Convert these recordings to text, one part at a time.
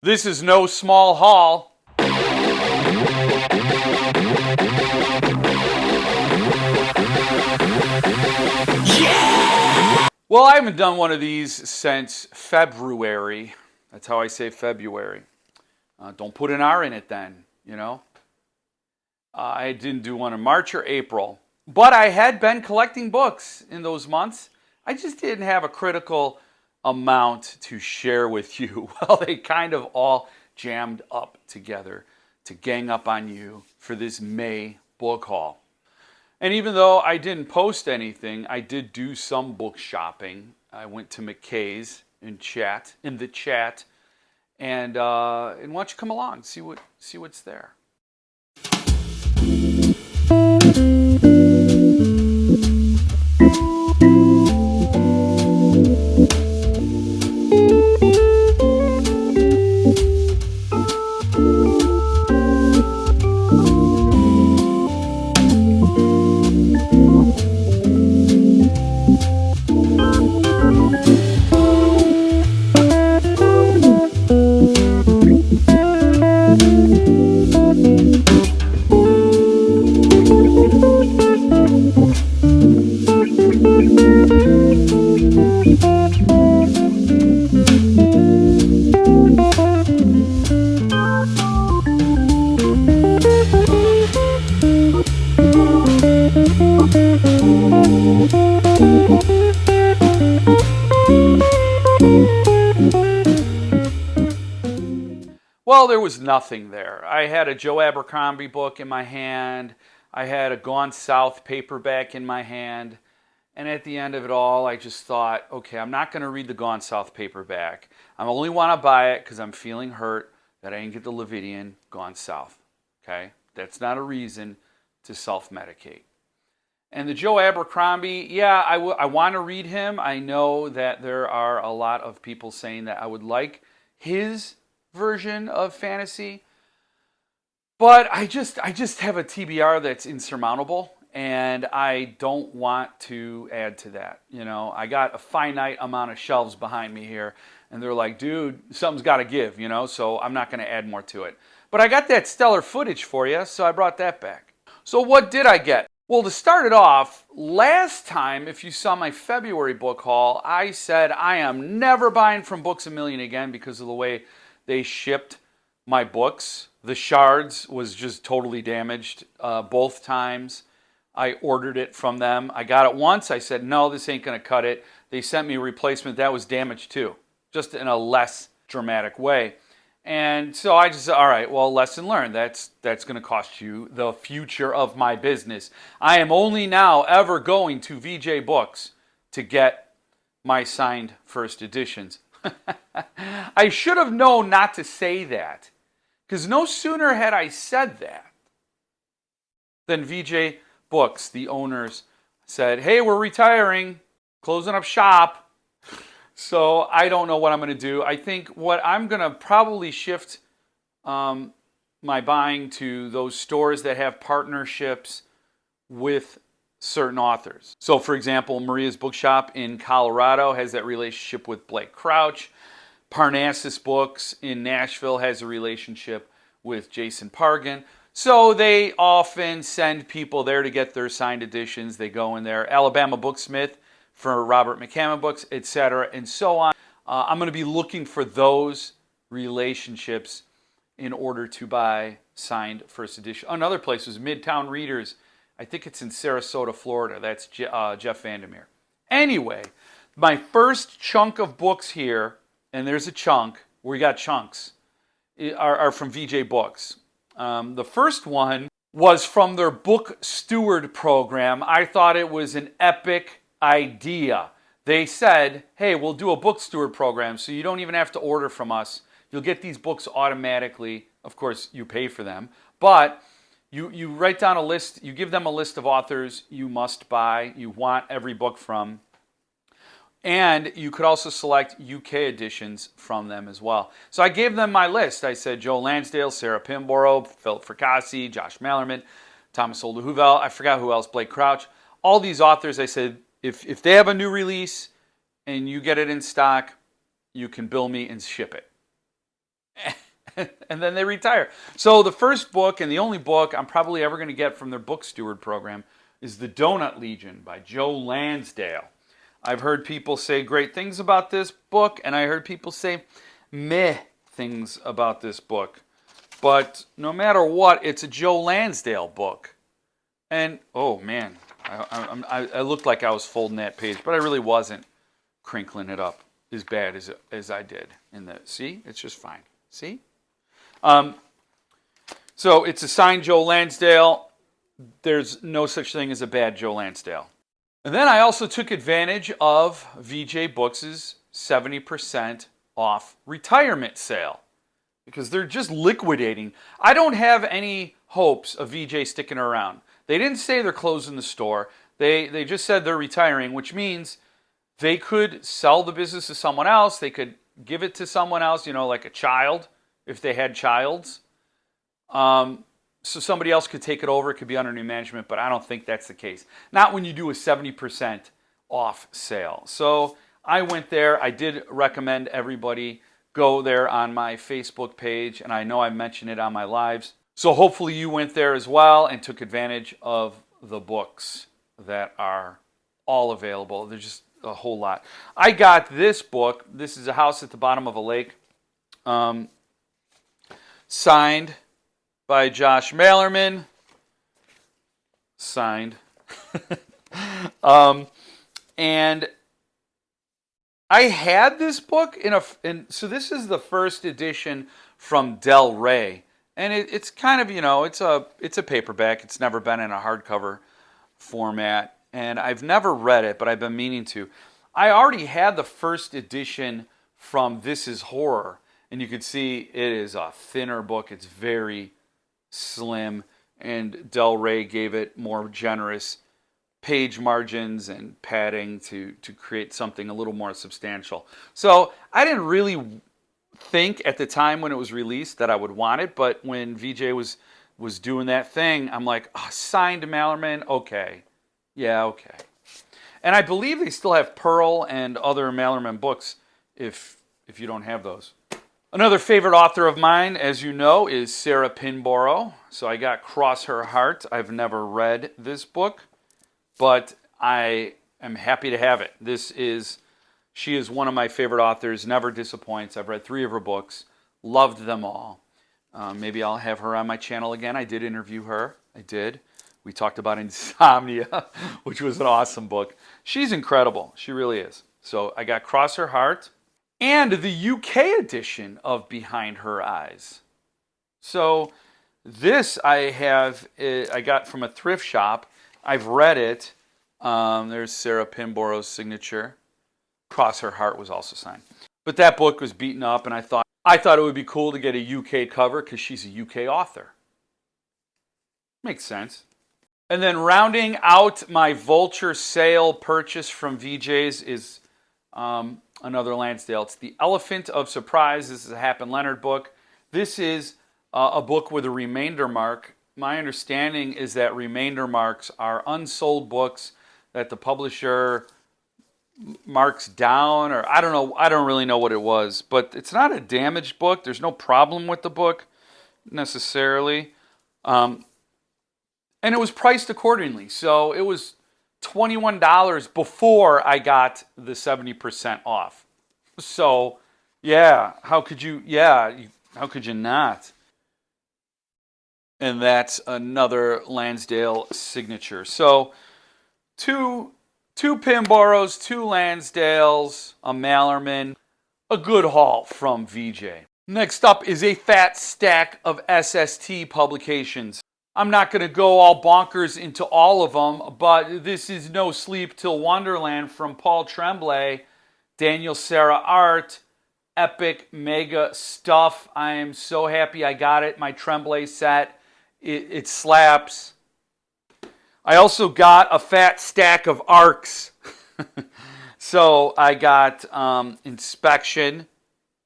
This is no small haul. Yeah! Well, I haven't done one of these since February. That's how I say February. Don't put an R in it then, you know. I didn't do one in March or April. But I had been collecting books in those months. I just didn't have a critical amount to share with you. Well, they kind of all jammed up together to gang up on you for this May book haul. And even though I didn't post anything, I did do some book shopping. I went to McKay's in the chat, and why don't you come along, see what's there. Well, there was nothing there. I had a Joe Abercrombie book in my hand. I had a Gone South paperback in my hand. And at the end of it all, I just thought, okay, I'm not going to read the Gone South paperback. I only want to buy it because I'm feeling hurt that I didn't get the Levidian Gone South. Okay? That's not a reason to self-medicate. And the Joe Abercrombie, yeah, I want to read him. I know that there are a lot of people saying that I would like his version of fantasy, but I just have a TBR that's insurmountable, and I don't want to add to that. You know, I got a finite amount of shelves behind me here, and they're like, dude, something's got to give, you know, so I'm not going to add more to it. But I got that stellar footage for you, so I brought that back. So what did I get? Well, to start it off, last time, if you saw my February book haul, I said I am never buying from Books A Million again because of the way they shipped my books. The shards was just totally damaged both times. I ordered it from them. I got it once. I said, no, this ain't going to cut it. They sent me a replacement that was damaged too, just in a less dramatic way. And so I just said, all right, well, lesson learned. That's going to cost you the future of my business. I am only now ever going to VJ Books to get my signed first editions. I should have known not to say that, because no sooner had I said that than VJ Books, the owners, said, hey, we're retiring, closing up shop. So I don't know what I'm going to do. I think what I'm going to probably shift my buying to those stores that have partnerships with certain authors. So for example, Maria's Bookshop in Colorado has that relationship with Blake Crouch. Parnassus Books in Nashville has a relationship with Jason Pargin. So they often send people there to get their signed editions. They go in there. Alabama Booksmith for Robert McCammon books, etc., and so on. I'm going to be looking for those relationships in order to buy signed first edition. Another place was Midtown Readers. I think it's in Sarasota, Florida. That's Jeff Vandermeer. Anyway, my first chunk of books here, and there's a chunk, we got chunks, are from VJ Books. The first one was from their Book Steward program. I thought it was an epic idea. They said, hey, we'll do a Book Steward program, so you don't even have to order from us. You'll get these books automatically. Of course, you pay for them, but you write down a list, you give them a list of authors you must buy, you want every book from, and you could also select UK editions from them as well. So I gave them my list. I said Joe Lansdale, Sarah Pinborough, Philip Fracassi, Josh Mallerman, Thomas Oldehuvel, I forgot who else, Blake Crouch. All these authors, I said, if they have a new release and you get it in stock, you can bill me and ship it. and then they retire. So the first book and the only book I'm probably ever going to get from their book steward program is The Donut Legion by Joe Lansdale. I've heard people say great things about this book, and I heard people say meh things about this book. But no matter what, it's a Joe Lansdale book. And, oh man, I looked like I was folding that page, but I really wasn't crinkling it up as bad as I did. See, it's just fine. See? So it's a signed Joe Lansdale. There's no such thing as a bad Joe Lansdale. And then I also took advantage of VJ Books' 70% off retirement sale because they're just liquidating. I don't have any hopes of VJ sticking around. They didn't say they're closing the store. They just said they're retiring, which means they could sell the business to someone else. They could give it to someone else, like a child, if they had childs. So somebody else could take it over. It could be under new management, but I don't think that's the case. Not when you do a 70% off sale. So I went there. I did recommend everybody go there on my Facebook page, and I know I mentioned it on my lives. So hopefully you went there as well and took advantage of the books that are all available. There's just a whole lot. I got this book. This is A House at the Bottom of a Lake. Signed by Josh Malerman. Signed. And I had this book so this is the first edition from Del Rey. And it's kind of, it's a paperback. It's never been in a hardcover format. And I've never read it, but I've been meaning to. I already had the first edition from This Is Horror. And you can see it is a thinner book. It's very slim. And Del Rey gave it more generous page margins and padding to create something a little more substantial. So I didn't really think at the time when it was released that I would want it, but when VJ was doing that thing, I'm like, signed to Malerman? Okay. Yeah, okay. And I believe they still have Pearl and other Malerman books if you don't have those. Another favorite author of mine, as you know, is Sarah Pinborough. So I got Cross Her Heart. I've never read this book, but I am happy to have it. She is one of my favorite authors, never disappoints. I've read 3 of her books, loved them all. Maybe I'll have her on my channel again. I did interview her. I did. We talked about Insomnia, which was an awesome book. She's incredible. She really is. So I got Cross Her Heart and the UK edition of Behind Her Eyes. So this I got from a thrift shop. I've read it. There's Sarah Pinborough's signature. Cross Her Heart was also signed. But that book was beaten up, and I thought it would be cool to get a UK cover because she's a UK author. Makes sense. And then rounding out my Vulture sale purchase from VJ's is another Lansdale. It's The Elephant of Surprise. This is a Hap and Leonard book. This is a book with a remainder mark. My understanding is that remainder marks are unsold books that the publisher marks down, or I don't know. I don't really know what it was, but it's not a damaged book. There's no problem with the book necessarily. And it was priced accordingly. So it was $21 before I got the 70% off. So, yeah, how could you not? And that's another Lansdale signature. So, two Pinboroughs, 2 Lansdales, a Malerman, a good haul from VJ. Next up is a fat stack of SST publications. I'm not going to go all bonkers into all of them, but this is No Sleep Till Wonderland from Paul Tremblay, Daniel Sarah art, epic mega stuff. I am so happy I got it, my Tremblay set. It slaps. I also got a fat stack of ARCs. So I got Inspection,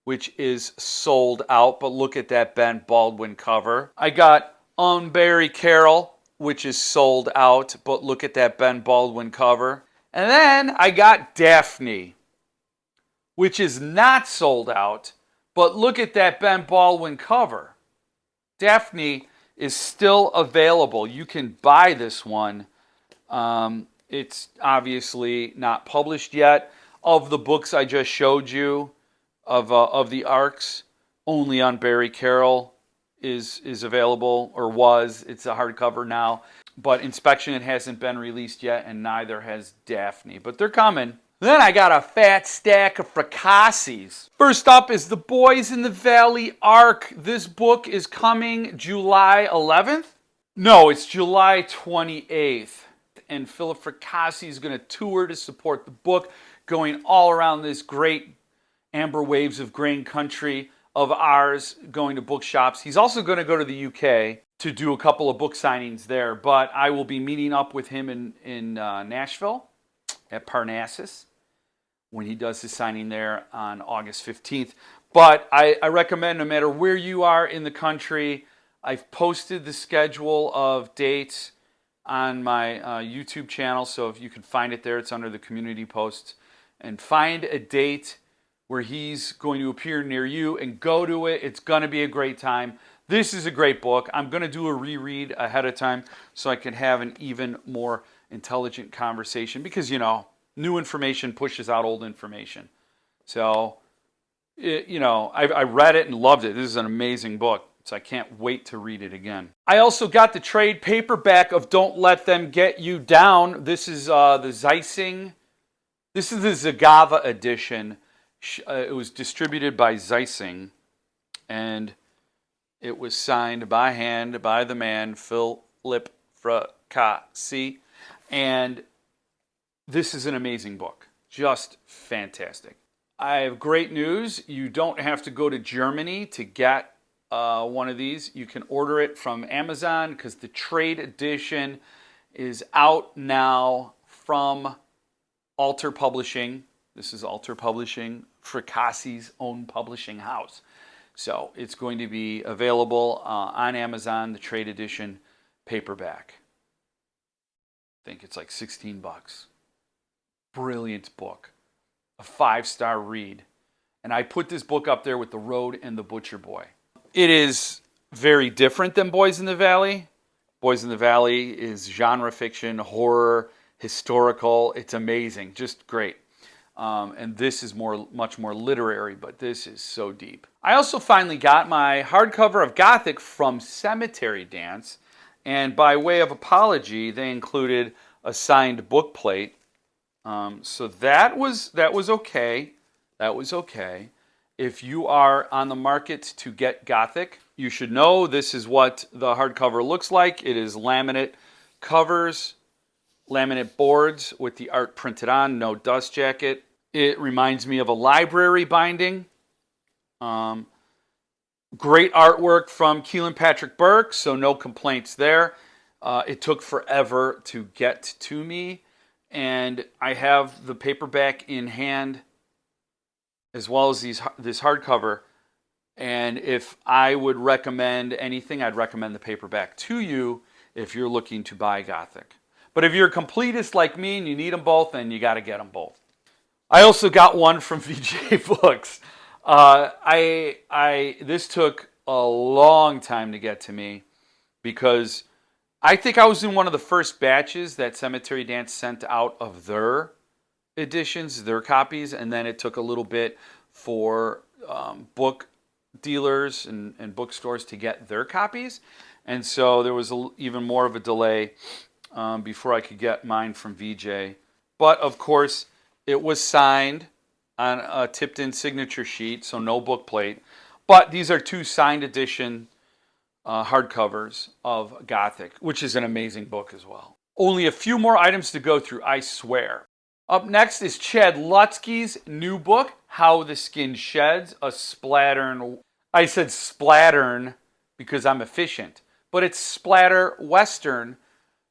which is sold out, but look at that Ben Baldwin cover. I got Unbury Carol, which is sold out, but look at that Ben Baldwin cover. And then I got Daphne, which is not sold out, But look at that Ben Baldwin cover. Daphne is still available. You can buy this one. It's obviously not published yet. Of the books I just showed you, of the arcs, only on Barry Carroll is available, or was. It's a hardcover now. But Inspection, it hasn't been released yet, and neither has Daphne. But they're coming. Then I got a fat stack of Fracassis. First up is The Boys in the Valley arc. This book is coming July 11th? No, it's July 28th. And Philip Fracassi is going to tour to support the book, going all around this great amber waves of grain country of ours, going to bookshops. He's also going to go to the UK to do a couple of book signings there, but I will be meeting up with him in Nashville at Parnassus when he does his signing there on August 15th. But I recommend, no matter where you are in the country, I've posted the schedule of dates on my YouTube channel, so if you can find it there, it's under the community posts. And find a date where he's going to appear near you and go to it. It's going to be a great time. This is a great book. I'm going to do a reread ahead of time so I can have an even more intelligent conversation because, you know, new information pushes out old information. So, I read it and loved it. This is an amazing book, so I can't wait to read it again. I also got the trade paperback of Don't Let Them Get You Down. This is the Zeising. This is the Zagava edition. It was distributed by Zeising, and it was signed by hand by the man, Philip Fracassi. And this is an amazing book. Just fantastic. I have great news. You don't have to go to Germany to get one of these. You can order it from Amazon because the trade edition is out now from Alter Publishing. This is Alter Publishing, Fracassi's own publishing house. So it's going to be available on Amazon, the trade edition paperback. I think it's like 16 bucks. Brilliant book. A 5-star read. And I put this book up there with The Road and The Butcher Boy. It is very different than Boys in the Valley. Boys in the Valley is genre fiction, horror, historical. It's amazing. Just great. And this is much more literary, but this is so deep. I also finally got my hardcover of Gothic from Cemetery Dance, and by way of apology, they included a signed book plate. So that was okay. That was okay. If you are on the market to get Gothic, you should know this is what the hardcover looks like. It is laminate covers, laminate boards with the art printed on, no dust jacket. It reminds me of a library binding. Great artwork from Keelan Patrick Burke, so no complaints there. It took forever to get to me, and I have the paperback in hand as well as this hardcover. And if I would recommend anything, I'd recommend the paperback to you if you're looking to buy Gothic. But if you're a completist like me and you need them both, then you got to get them both. I also got one from VJ Books. This took a long time to get to me because I think I was in one of the first batches that Cemetery Dance sent out of their editions, their copies, and then it took a little bit for book dealers and bookstores to get their copies. And so there was even more of a delay before I could get mine from VJ. But of course, it was signed on a tipped-in signature sheet, so no book plate. But these are 2 signed edition hardcovers of Gothic, which is an amazing book as well. Only a few more items to go through, I swear. Up next is Chad Lutzke's new book, How the Skin Sheds, a splattern. I said splattern because I'm efficient, but it's splatter western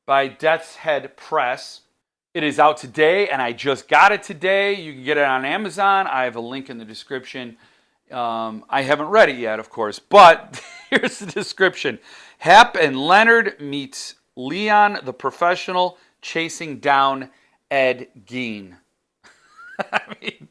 by Death's Head Press. It is out today, and I just got it today. You can get it on Amazon. I have a link in the description. I haven't read it yet, of course, but here's the description. Hap and Leonard meets Leon the professional chasing down Ed Gein. I mean,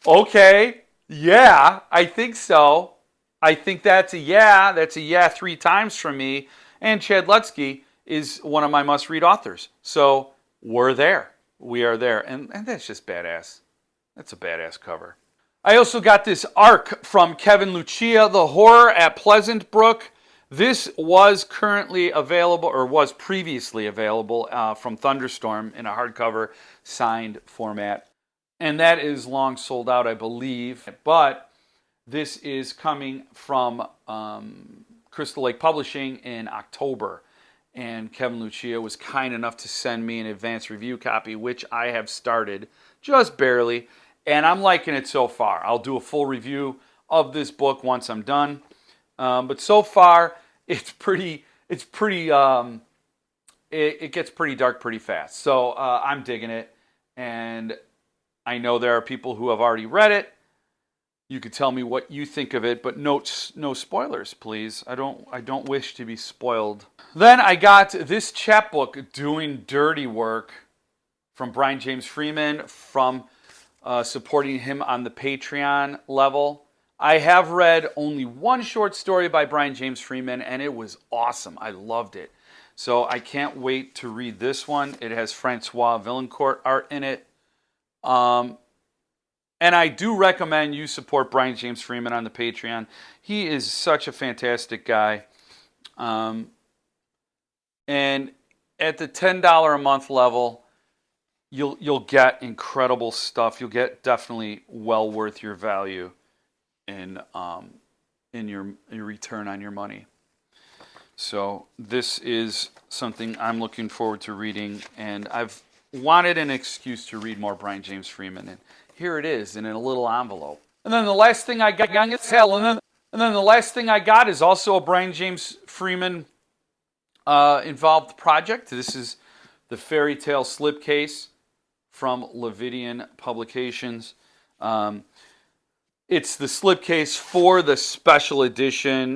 okay. Yeah, I think so. I think that's a yeah. That's a yeah 3 times from me. And Chad Lutzke is one of my must-read authors. So we're there. We are there. And that's just badass. That's a badass cover. I also got this arc from Kevin Lucia, The Horror at Pleasant Brook. This was currently available, or was previously available from Thunderstorm in a hardcover signed format. And that is long sold out, I believe. But this is coming from Crystal Lake Publishing in October. And Kevin Lucia was kind enough to send me an advanced review copy, which I have started just barely. And I'm liking it so far. I'll do a full review of this book once I'm done. But so far, it gets pretty dark pretty fast. So I'm digging it. And I know there are people who have already read it. You could tell me what you think of it, but no spoilers, please. I don't wish to be spoiled. Then I got this chapbook, Doing Dirty Work, from Brian James Freeman, from supporting him on the Patreon level. I have read only one short story by Brian James Freeman, and it was awesome. I loved it. So I can't wait to read this one. It has Francois Villancourt art in it. And I do recommend you support Brian James Freeman on the Patreon. He is such a fantastic guy. And at the $10 a month level, you'll get incredible stuff. You'll get definitely well worth your value in your return on your money. So this is something I'm looking forward to reading, and I've wanted an excuse to read more Brian James Freeman, and here it is in a little envelope. And then the last thing I got, the last thing I got is also a Brian James Freeman involved project. This is the fairy tale slipcase from Levidian Publications. It's the slipcase for the special edition,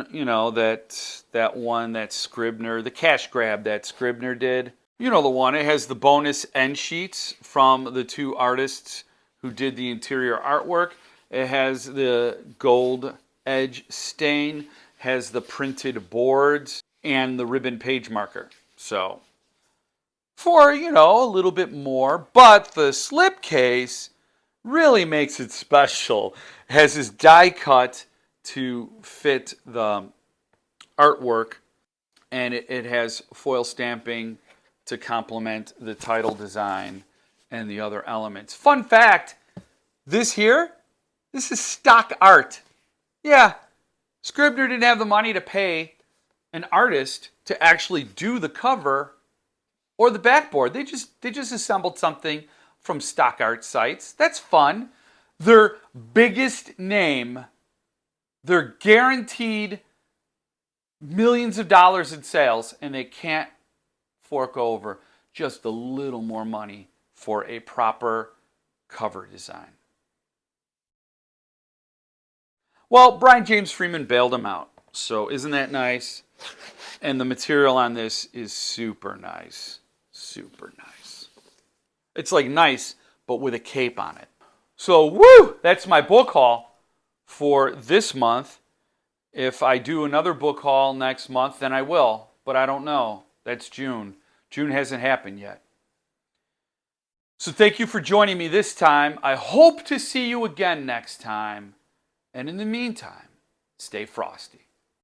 that one that Scribner, the cash grab that Scribner did. You know the one. It has the bonus end sheets from the two artists who did the interior artwork. It has the gold edge stain, has the printed boards, and the ribbon page marker. So, for, a little bit more. But the slipcase really makes it special. It has this die cut to fit the artwork, and it has foil stamping to complement the title design and the other elements. Fun fact, this is stock art. Yeah, Scribner didn't have the money to pay an artist to actually do the cover or the backboard. They just assembled something from stock art sites. That's fun. Their biggest name, they're guaranteed millions of dollars in sales, and they can't fork over just a little more money for a proper cover design. Well, Brian James Freeman bailed him out. So isn't that nice? And the material on this is super nice. Super nice. It's like nice, but with a cape on it. So, woo! That's my book haul for this month. If I do another book haul next month, then I will. But I don't know. That's June. June hasn't happened yet. So thank you for joining me this time. I hope to see you again next time. And in the meantime, stay frosty.